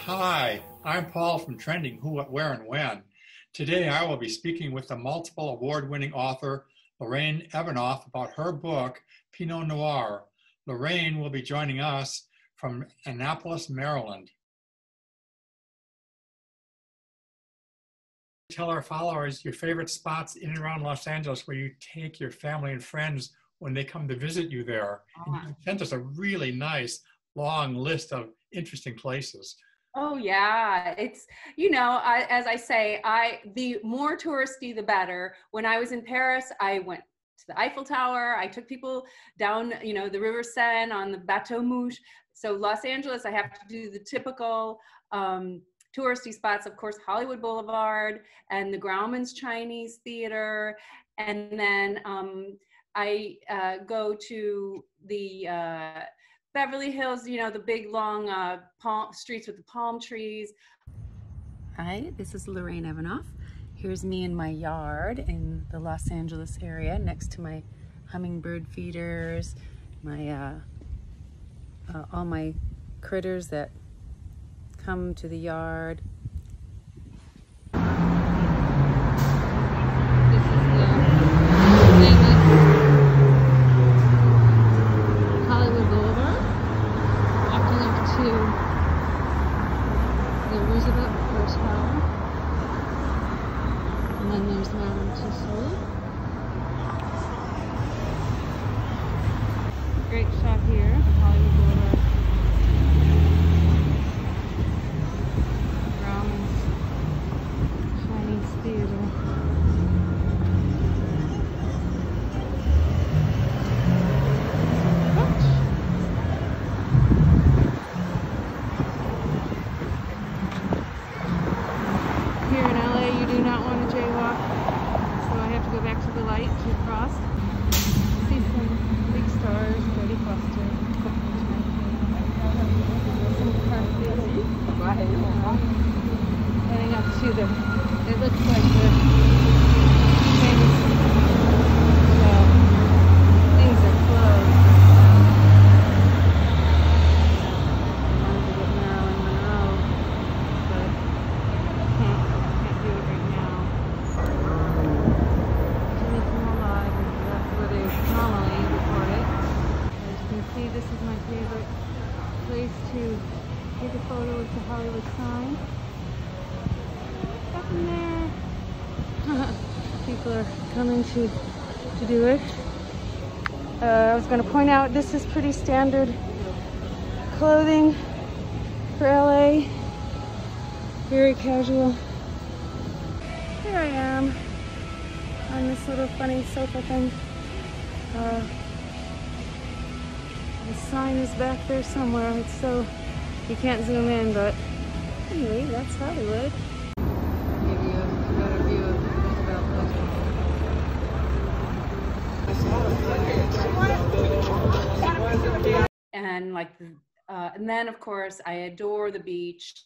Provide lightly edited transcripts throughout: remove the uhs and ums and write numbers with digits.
Hi, I'm Paul from Trending Who, What, Where, and When. Today I will be speaking with the multiple award-winning author Lorraine Evanoff about her book, Pinot Noir. Lorraine will be joining us from Annapolis, Maryland. Tell our followers your favorite spots in and around Los Angeles where you take your family and friends when they come to visit you there. And you sent us a really nice long list of interesting places. Oh yeah, it's, you know, as I say, the more touristy, the better. When I was in Paris, I went to the Eiffel Tower. I took people down, you know, the River Seine on the Bateau Mouche. So Los Angeles, I have to do the typical touristy spots, of course, Hollywood Boulevard and the Grauman's Chinese Theater. And then I go to the Beverly Hills, you know, the big long streets with the palm trees. Hi, this is Lorraine Evanoff. Here's me in my yard in the Los Angeles area next to my hummingbird feeders, my all my critters that come to the yard. Great shot here, Hollywood Boulevard. Grauman's Chinese Theater. Here in LA, you do not want to jaywalk, so I have to go back to the light to cross. See some big stars, Betty Foster. Heading up to the, it looks like the famous things are closed. I wanted to get Marilyn Monroe, but can't do it right now. Jimmy Kimmel Live, that's where they normally record it. As you can see, this is my favorite place to take a photo with the Hollywood sign. Up in there. People are coming to do it. I was going to point out this is pretty standard clothing for LA. Very casual. Here I am on this little funny sofa thing. The sign is back there somewhere. It's so you can't zoom in, but anyway, that's Hollywood. Give you a better view of Roosevelt Place. And like, and then of course I adore the beach.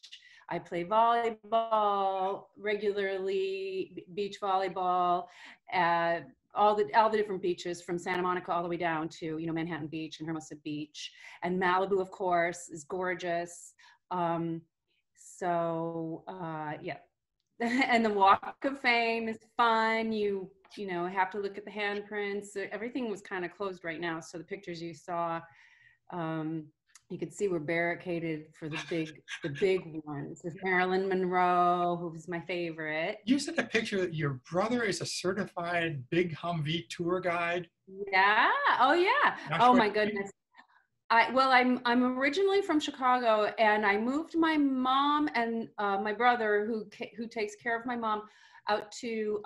I play volleyball regularly, beach volleyball, all the different beaches from Santa Monica all the way down to, you know, Manhattan Beach and Hermosa Beach, and Malibu, of course, is gorgeous. Yeah, and the Walk of Fame is fun. You know, have to look at the handprints. Everything was kind of closed right now, so the pictures you saw, you could see we're barricaded for the big ones. There's Marilyn Monroe, who was my favorite. You sent a picture that your brother is a certified big Humvee tour guide. Yeah. Oh yeah. Oh my goodness. I'm originally from Chicago, and I moved my mom and my brother, who takes care of my mom, out to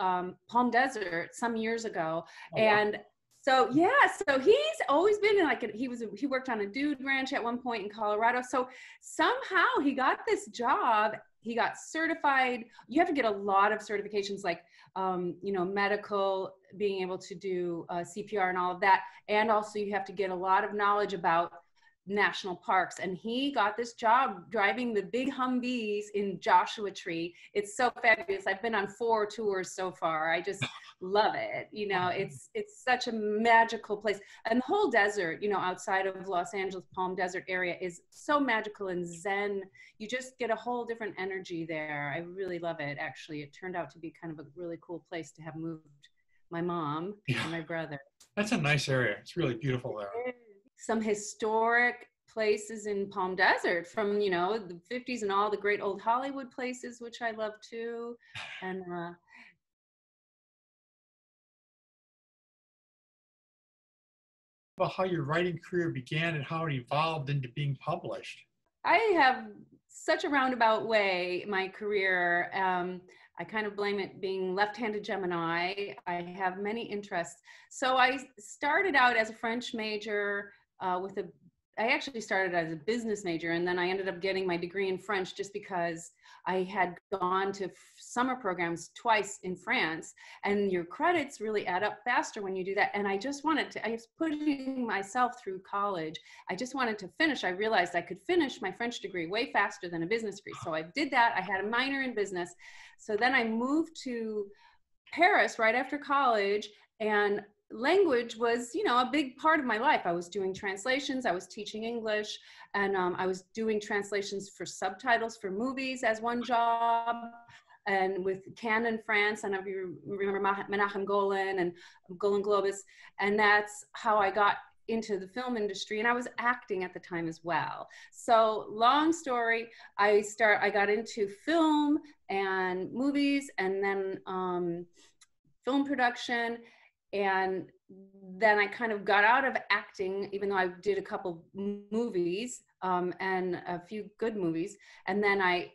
Palm Desert some years ago. Oh, and wow. So yeah, so he's always been in he worked on a dude ranch at one point in Colorado. So somehow he got this job. He got certified. You have to get a lot of certifications, like you know, medical, being able to do CPR and all of that. And also you have to get a lot of knowledge about national parks, and he got this job driving the big Humvees in Joshua Tree. It's so fabulous. I've been on 4 tours so far. I just love it. You know, it's such a magical place, and the whole desert, you know, outside of Los Angeles, Palm Desert area is so magical and zen. You just get a whole different energy there. I really love it. Actually, it turned out to be kind of a really cool place to have moved my mom and my brother. That's a nice area. It's really beautiful there. Some historic places in Palm Desert from, you know, the 50s and all the great old Hollywood places, which I love too. And about how your writing career began and how it evolved into being published. I have such a roundabout way, my career. I kind of blame it being left-handed Gemini. I have many interests. So I started out as a French major I actually started as a business major, and then I ended up getting my degree in French just because I had gone to summer programs twice in France, and your credits really add up faster when you do that. And I just wanted to, I was putting myself through college. I just wanted to finish. I realized I could finish my French degree way faster than a business degree. So I did that. I had a minor in business. So then I moved to Paris right after college, and language was, you know, a big part of my life. I was doing translations, I was teaching English, and I was doing translations for subtitles for movies as one job, and with Cannes in France, and I remember Menachem Golan and Golan Globus, and that's how I got into the film industry, and I was acting at the time as well. So long story, I got into film and movies, and then film production. And then I kind of got out of acting, even though I did a couple movies and a few good movies. And then I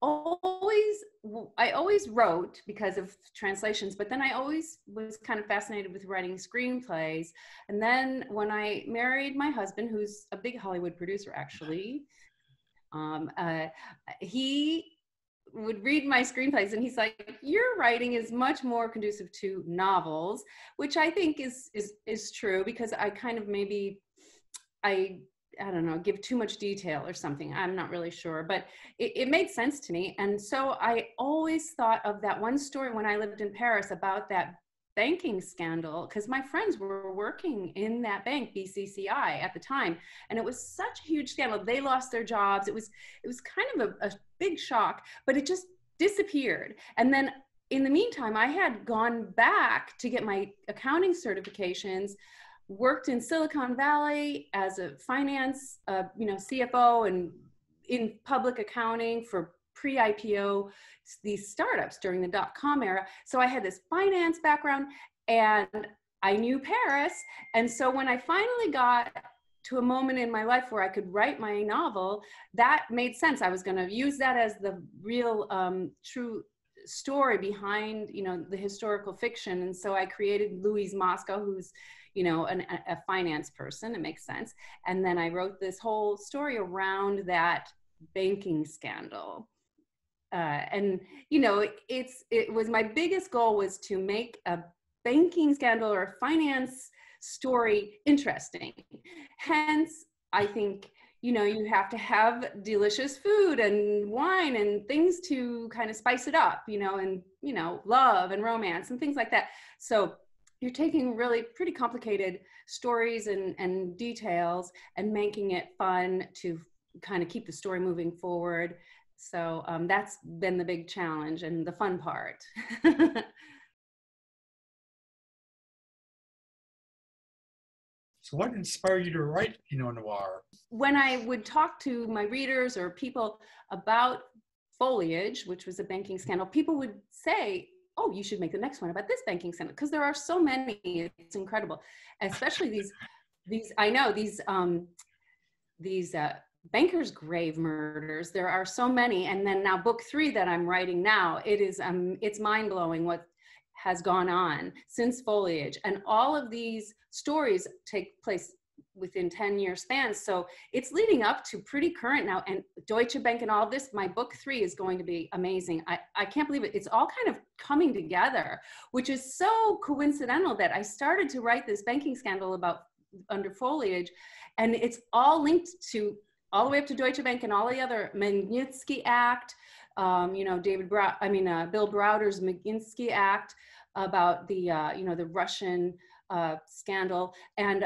always wrote because of translations, but then I always was kind of fascinated with writing screenplays. And then when I married my husband, who's a big Hollywood producer, actually, he would read my screenplays, and he's like, your writing is much more conducive to novels, which I think is true, because I kind of maybe, I don't know, give too much detail or something. I'm not really sure, but it made sense to me. And so I always thought of that one story when I lived in Paris about that banking scandal, because my friends were working in that bank, BCCI, at the time, and it was such a huge scandal. They lost their jobs. It was kind of a big shock, but it just disappeared. And then in the meantime, I had gone back to get my accounting certifications, worked in Silicon Valley as a finance, CFO, and in public accounting for pre-IPO, these startups during the dot-com era. So I had this finance background, and I knew Paris. And so when I finally got to a moment in my life where I could write my novel, that made sense. I was going to use that as the real true story behind, you know, the historical fiction. And so I created Louise Moscow, who's, you know, a finance person. It makes sense. And then I wrote this whole story around that banking scandal. And, you know, it was my biggest goal was to make a banking scandal or a finance story interesting. Hence, I think, you know, you have to have delicious food and wine and things to kind of spice it up, you know, and, you know, love and romance and things like that. So you're taking really pretty complicated stories and details and making it fun to kind of keep the story moving forward. So that's been the big challenge and the fun part. So what inspired you to write Pinot Noir? When I would talk to my readers or people about Foliage, which was a banking scandal, people would say, oh, you should make the next one about this banking scandal, because there are so many. It's incredible, especially these Banker's Grave murders. There are so many. And then now book 3 that I'm writing now, it's mind-blowing what has gone on since Foliage. And all of these stories take place within 10-year spans. So it's leading up to pretty current now. And Deutsche Bank and all of this, my book 3 is going to be amazing. I can't believe it. It's all kind of coming together, which is so coincidental that I started to write this banking scandal about under foliage. And it's all linked to all the way up to Deutsche Bank and all the other Magnitsky Act, you know, Bill Browder's Magnitsky Act about the, you know, the Russian scandal. And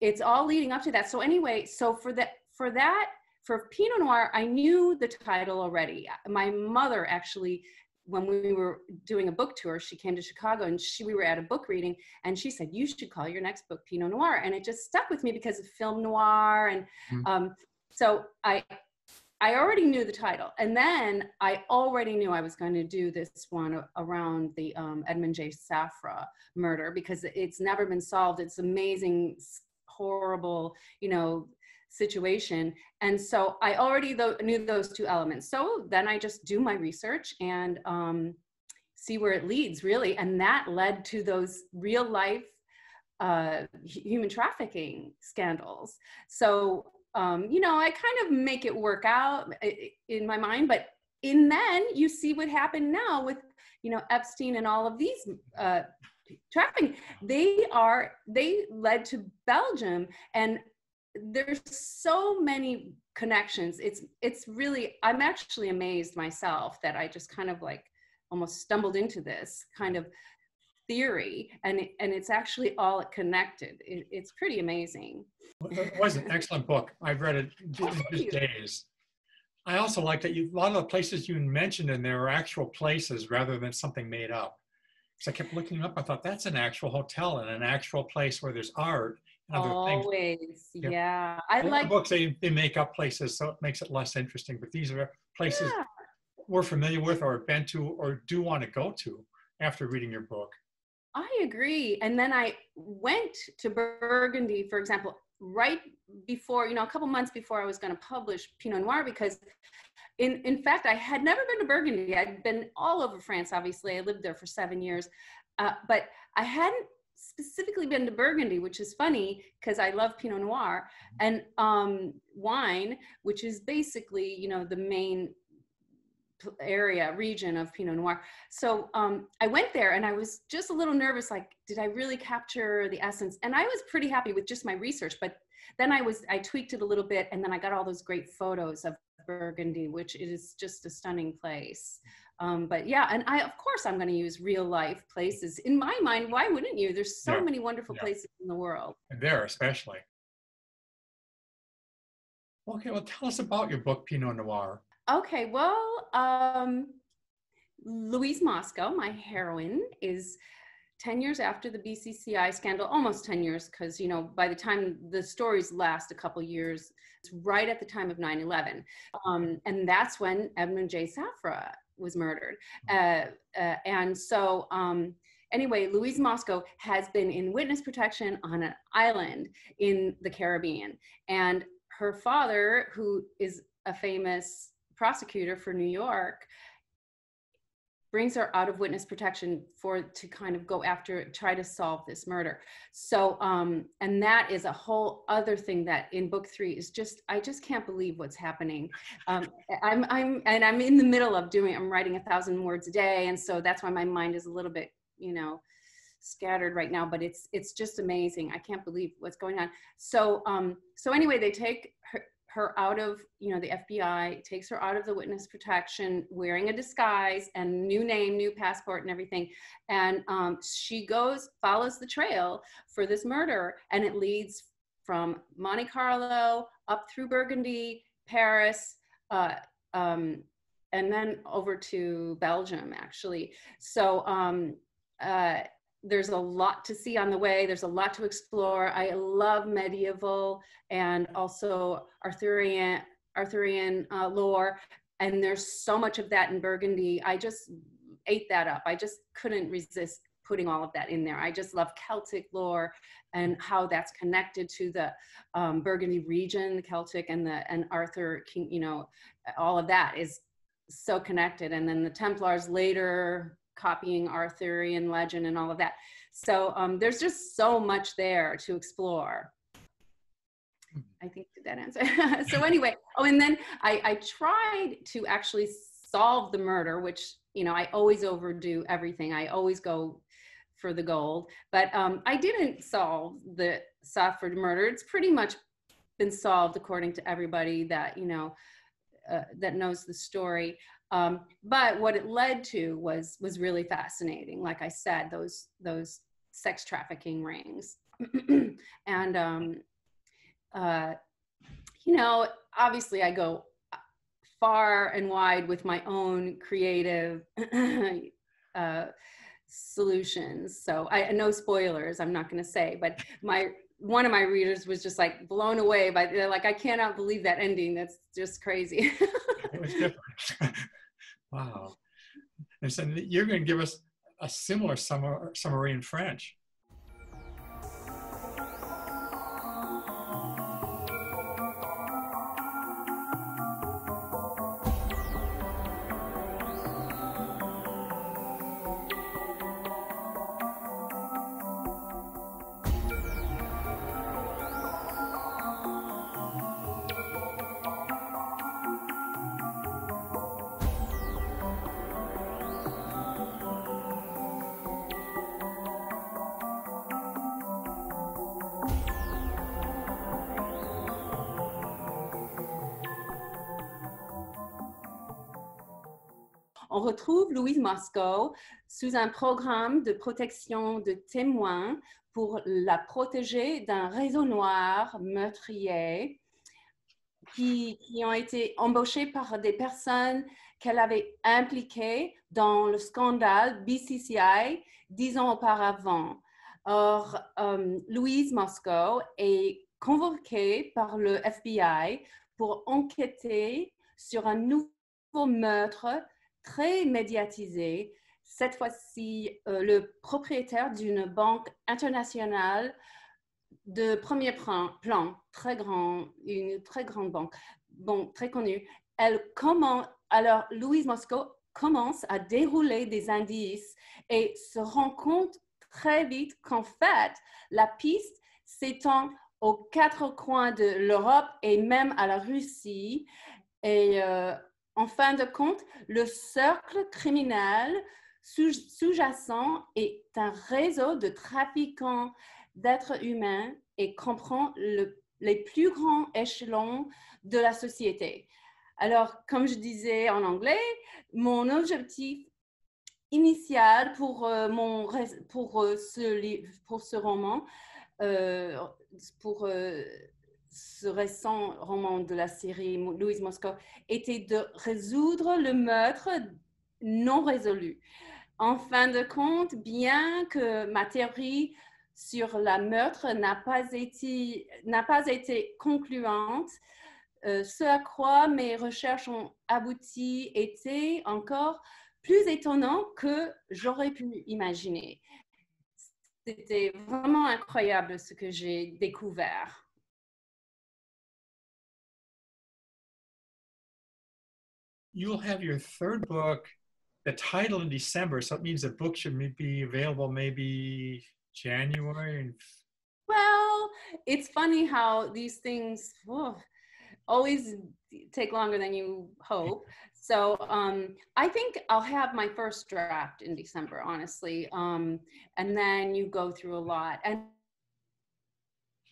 it's all leading up to that. So anyway, so for Pinot Noir, I knew the title already. My mother actually, when we were doing a book tour, she came to Chicago and we were at a book reading, and she said, you should call your next book Pinot Noir. And it just stuck with me because of film noir. And so I already knew the title. And then I already knew I was going to do this one around the Edmund J. Safra murder, because it's never been solved. It's amazing, horrible, you know, situation. And so I already knew those two elements. So then I just do my research and see where it leads, really. And that led to those real life human trafficking scandals. So, you know, I kind of make it work out in my mind, but then you see what happened now with, you know, Epstein and all of these trafficking. They led to Belgium, and there's so many connections. It's really, I'm actually amazed myself that I just kind of like almost stumbled into this kind of theory, and it's actually all connected. It's pretty amazing. It was an excellent book. I've read it in just days. I also like that a lot of the places you mentioned in there are actual places rather than something made up. Because I kept looking up, I thought that's an actual hotel and an actual place where there's art. Always, yeah. I like books. They make up places, so it makes it less interesting. But these are places we're familiar with, or have been to, or do want to go to after reading your book. I agree. And then I went to Burgundy, for example, right before, you know, a couple months before I was going to publish Pinot Noir, because in fact, I had never been to Burgundy. I'd been all over France, obviously. I lived there for 7 years, but I hadn't specifically been to Burgundy, which is funny because I love Pinot Noir and wine, which is basically, you know, the main region of Pinot Noir. So I went there and I was just a little nervous, like, did I really capture the essence? And I was pretty happy with just my research, but then I tweaked it a little bit, and then I got all those great photos of Burgundy, which is just a stunning place. But yeah, and of course I'm going to use real life places. In my mind, why wouldn't you? There's so many wonderful places in the world. And there especially. Okay, well, tell us about your book, Pinot Noir. Okay, well, Louise Moscow, my heroine, is 10 years after the BCCI scandal, almost 10 years, because, you know, by the time the stories last a couple years, it's right at the time of 9/11. And that's when Edmund J. Safra was murdered. And so anyway, Louise Moscow has been in witness protection on an island in the Caribbean. And her father, who is a famous prosecutor for New York, brings her out of witness protection to kind of go after, try to solve this murder. So, and that is a whole other thing that in book 3 is just, I just can't believe what's happening. I'm in the middle of I'm writing 1,000 words a day. And so that's why my mind is a little bit, you know, scattered right now, but it's just amazing. I can't believe what's going on. So, so anyway, they take her out of, you know, the FBI takes her out of the witness protection, wearing a disguise and new name, new passport and everything. And she follows the trail for this murder, and it leads from Monte Carlo up through Burgundy, Paris, and then over to Belgium, actually. So there's a lot to see on the way. There's a lot to explore. I love medieval and also Arthurian lore. And there's so much of that in Burgundy. I just ate that up. I just couldn't resist putting all of that in there. I just love Celtic lore and how that's connected to the Burgundy region, the Celtic and Arthur King, you know, all of that is so connected. And then the Templars later copying Arthurian legend and all of that. So there's just so much there to explore. I think that answer. So anyway, and then I tried to actually solve the murder, which, you know, I always overdo everything. I always go for the gold. But I didn't solve the Safford murder. It's pretty much been solved according to everybody that, you know, that knows the story. But what it led to was really fascinating. Like I said, those sex trafficking rings. And, you know, obviously I go far and wide with my own creative solutions. So no spoilers, I'm not going to say, but one of my readers was just like blown away by, they're like, I cannot believe that ending. That's just crazy. It was different. Wow. And so you're going to give us a similar summary in French. On retrouve Louise Moscow sous un programme de protection de témoins pour la protéger d'un réseau noir meurtrier qui ont été embauchés par des personnes qu'elle avait impliquées dans le scandale BCCI 10 ans auparavant. Or, Louise Moscow est convoquée par le FBI pour enquêter sur un nouveau meurtre très médiatisé, cette fois-ci le propriétaire d'une banque internationale de premier plan, une très grande banque, bon, très connue. Alors, Louise Moscow commence à dérouler des indices et se rend compte très vite qu'en fait, la piste s'étend aux quatre coins de l'Europe et même à la Russie. Et en fin de compte, le cercle criminel sous-jacent est un réseau de trafiquants d'êtres humains et comprend les plus grands échelons de la société. Alors, comme je disais en anglais, mon objectif initial pour ce roman, ce récent roman de la série Louise Moscow, était de résoudre le meurtre non résolu. En fin de compte, bien que ma théorie sur la meurtre n'a pas été concluante, ce à quoi mes recherches ont abouti était encore plus étonnant que j'aurais pu imaginer. C'était vraiment incroyable ce que j'ai découvert. You'll have your third book, the title in December, so it means the book should be available maybe January. Well, it's funny how these things always take longer than you hope. So I think I'll have my first draft in December, honestly. And then you go through a lot. And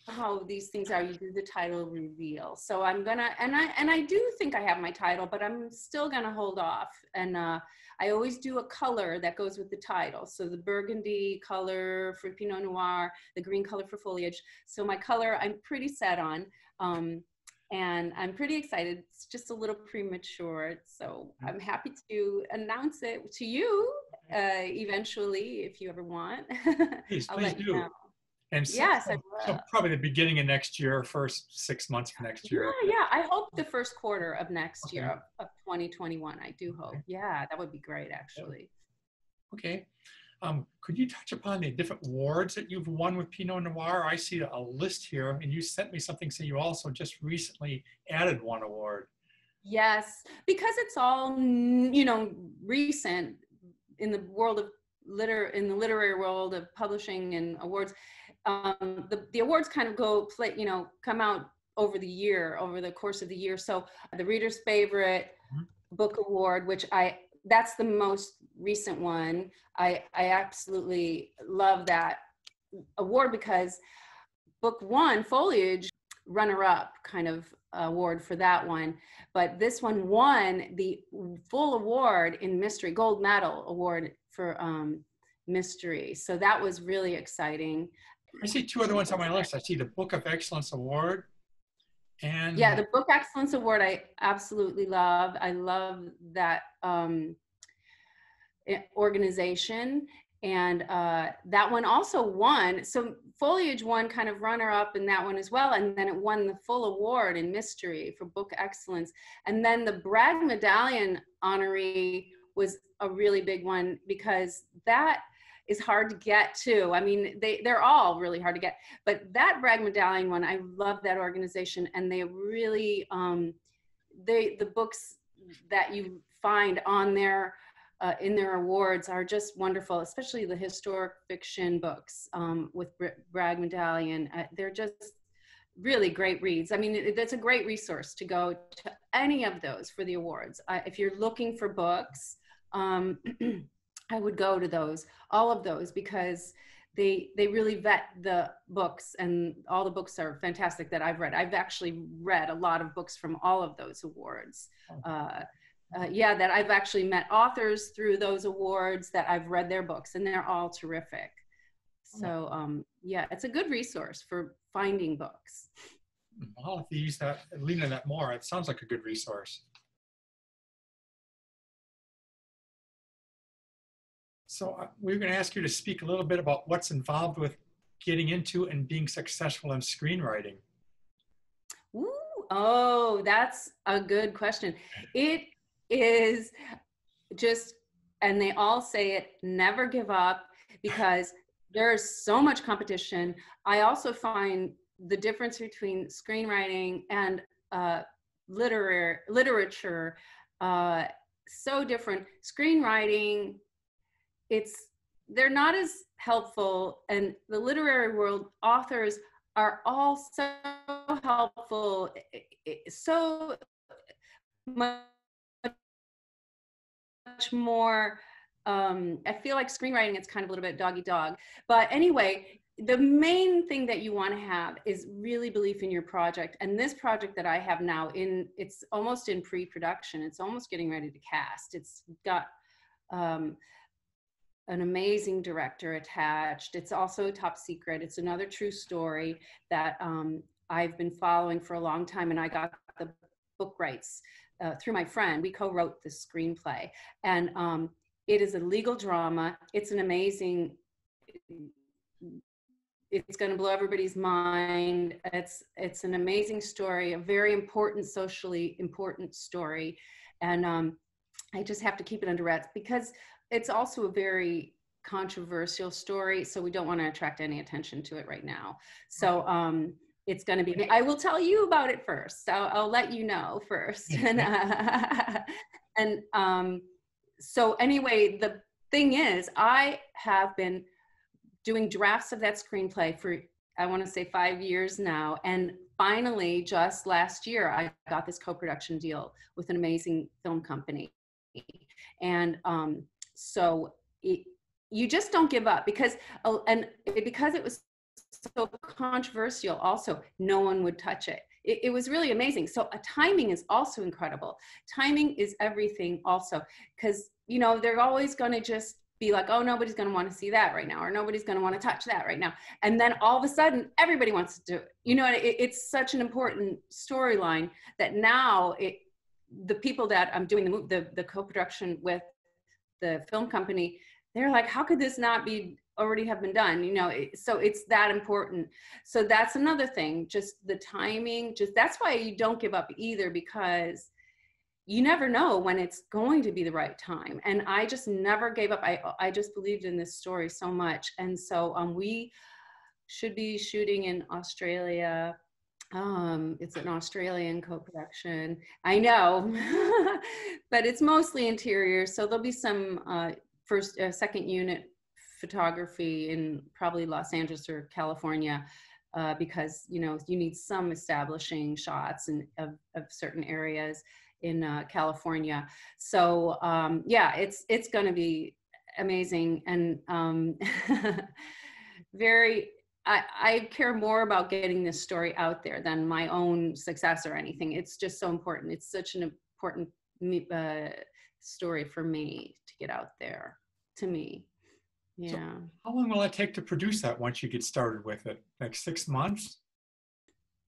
how these things are, you do the title reveal. So I'm gonna, and I do think I have my title, but I'm still gonna hold off. And I always do a color that goes with the title. So the burgundy color for Pinot Noir, the green color for foliage. So my color, I'm pretty set on. And I'm pretty excited. It's just a little premature. So I'm happy to announce it to you eventually, if you ever want. Please I'll do. let you know. And so, yes, so probably the beginning of next year, first 6 months of next year. Yeah, I hope the first quarter of next year of 2021. I do hope. Yeah, that would be great, actually. Okay. Could you touch upon the different awards that you've won with Pinot Noir? I see a list here, and you sent me something saying you also just recently added one award. Yes, because it's all, you know, recent in the world of in the literary world of publishing and awards. The awards kind of come out over the course of the year. So the Reader's Favorite Book Award, which that's the most recent one. I absolutely love that award because book one, Foliage, runner-up kind of award for that one, but this one won the full award in mystery, gold medal award for mystery. So that was really exciting. I see two other ones on my list. I see the Book of Excellence Award and yeah, the Book Excellence Award I absolutely love. I love that organization. And that one also won. So Foliage won kind of runner-up in that one as well. And then it won the full award in mystery for book excellence. And then the Bragg Medallion honoree was a really big one because that is hard to get too. I mean, they're all really hard to get. But that Bragg Medallion one, I love that organization. And they really, the books that you find on their in their awards are just wonderful, especially the historic fiction books with Bragg Medallion. They're just really great reads. I mean, that's a great resource to go to any of those for the awards. If you're looking for books, I would go to those, all of those, because they really vet the books, and all the books are fantastic that I've read. I've actually read a lot of books from all of those awards. Yeah, that I've actually met authors through those awards, that I've read their books, and they're all terrific. So yeah, it's a good resource for finding books. I'll have to use that, lean on that more. It sounds like a good resource. So we're going to ask you to speak a little bit about what's involved with getting into and being successful in screenwriting. Ooh, oh, that's a good question. It is just, and they all say it, never give up, because there's so much competition. I also find the difference between screenwriting and literature so different. Screenwriting, they're not as helpful, and the literary world, authors are all so helpful, so much more. I feel like screenwriting, it's kind of a little bit dog eat dog. But anyway, the main thing that you want to have is really belief in your project. And this project that I have now, it's almost in pre-production. It's almost getting ready to cast. It's got an amazing director attached. It's also top secret. It's another true story that I've been following for a long time, and I got the book rights through my friend. We co-wrote the screenplay, and it is a legal drama. It's an amazing, it's going to blow everybody's mind. It's an amazing story, a very important, socially important story. And I just have to keep it under wraps because it's also a very controversial story. So we don't want to attract any attention to it right now. So it's going to be, I will tell you about it first. I'll let you know first. And so anyway, the thing is, I have been doing drafts of that screenplay for, I want to say 5 years now. And finally, just last year, I got this co-production deal with an amazing film company. And so you just don't give up, because because it was so controversial, also, no one would touch it. It was really amazing. So timing is also incredible. Timing is everything also, because, you know, they're always going to just be like, oh, nobody's going to want to see that right now, or nobody's going to want to touch that right now. And then all of a sudden, everybody wants to do it. You know, it's such an important storyline that now the people that I'm doing the co-production with, the film company, they're like, how could this not be already have been done? You know, so it's that important. So that's another thing, just the timing, that's why you don't give up either, because you never know when it's going to be the right time. And I just never gave up. I just believed in this story so much. And so we should be shooting in Australia. It's an Australian co-production. I know, but it's mostly interior. So there'll be some second unit photography in probably Los Angeles or California, because, you know, you need some establishing shots of certain areas. in California. So yeah, it's going to be amazing, and I care more about getting this story out there than my own success or anything. It's just so important. It's such an important story for me to get out there, to me. Yeah. So how long will it take to produce that once you get started with it? Like 6 months?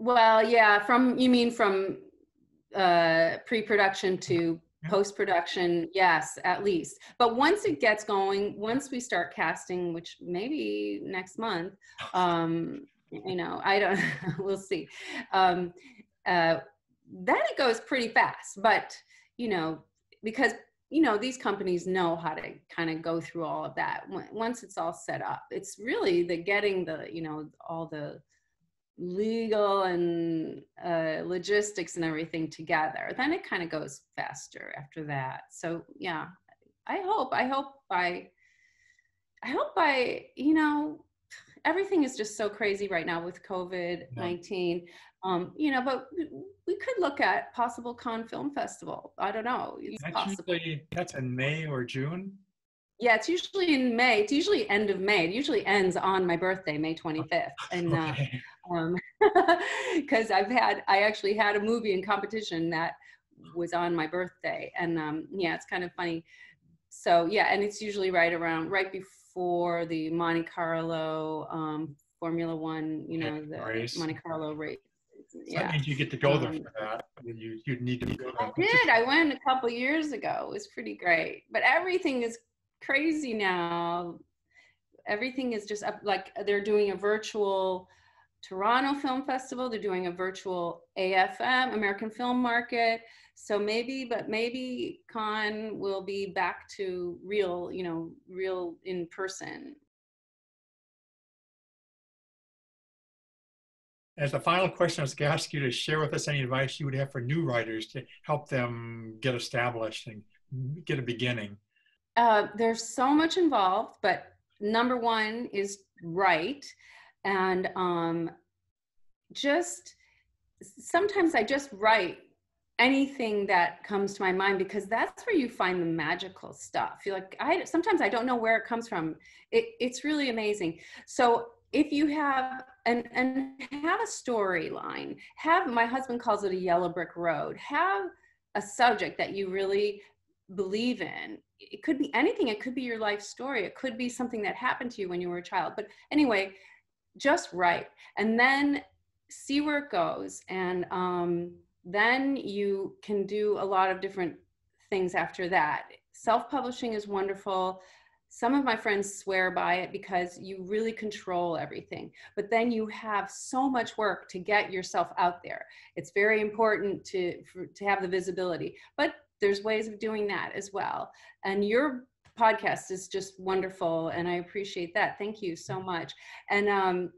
Well, yeah, you mean from pre-production to post-production, yes, at least. But once it gets going, once we start casting, which maybe next month, you know, I don't, we'll see. Then it goes pretty fast, but, you know, because, you know, these companies know how to kind of go through all of that. Once it's all set up, it's really getting the, you know, all the legal and logistics and everything together. Then it kind of goes faster after that. So yeah, I hope by, you know, everything is just so crazy right now with COVID-19. You know, but we could look at possible Cannes Film Festival. I don't know. That's in May or June? Yeah, it's usually in May. It's usually end of May. It usually ends on my birthday, May 25th. And because I actually had a movie in competition that was on my birthday, and yeah, it's kind of funny. So yeah, and it's usually right before the Monte Carlo Formula One, you know, the race. Monte Carlo race. So that means you get to go there for that. You'd need to go there. I did. I went a couple years ago. It was pretty great. But everything is crazy now. Everything is just up. Like, they're doing a virtual Toronto Film Festival. They're doing a virtual AFM, American Film Market. So maybe Cannes will be back to real, you know, real in person. As a final question, I was going to ask you to share with us any advice you would have for new writers to help them get established and get a beginning. There's so much involved, but number one is write. And sometimes I just write anything that comes to my mind, because that's where you find the magical stuff. You're like, sometimes I don't know where it comes from. It's really amazing. So if you have and have a storyline, my husband calls it a yellow brick road, have a subject that you really believe in. It could be anything. It could be your life story. It could be something that happened to you when you were a child. But anyway, just write, and then see where it goes. And then you can do a lot of different things after that. Self-publishing is wonderful. Some of my friends swear by it because you really control everything, but then you have so much work to get yourself out there. It's very important to have the visibility, but there's ways of doing that as well. And your podcast is just wonderful, and I appreciate that. Thank you so much. And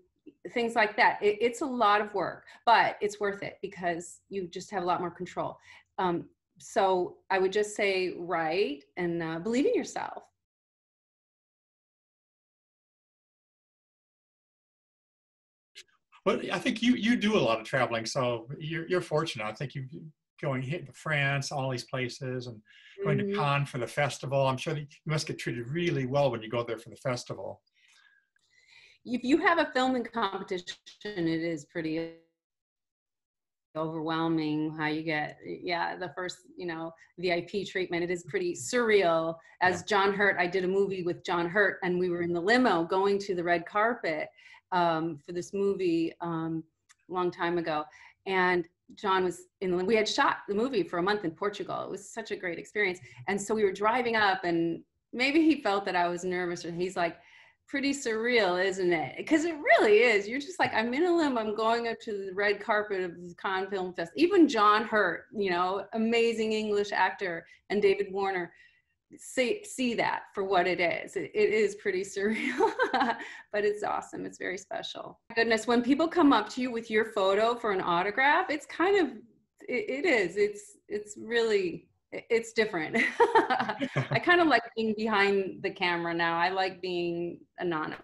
things like that. It's a lot of work, but it's worth it because you just have a lot more control. So I would just say write and believe in yourself. Well, I think you do a lot of traveling, so you're fortunate. I think you're going to France, all these places, and going to Cannes for the festival. I'm sure that you must get treated really well when you go there for the festival. If you have a filming competition, it is pretty overwhelming how you get, the first, VIP treatment. It is pretty surreal. As John Hurt, I did a movie with John Hurt, and we were in the limo going to the red carpet for this movie a long time ago. And John was we had shot the movie for a month in Portugal. It was such a great experience. And so we were driving up, and maybe he felt that I was nervous, and he's like, pretty surreal, isn't it? Because it really is. You're just like, I'm in a limo, I'm going up to the red carpet of the Cannes Film Fest. Even John Hurt, amazing English actor, and David Warner, see that for what it is. It is pretty surreal, but it's awesome. It's very special. Goodness, when people come up to you with your photo for an autograph, it's kind of, it's really, it's different. I kind of like being behind the camera now. I like being anonymous.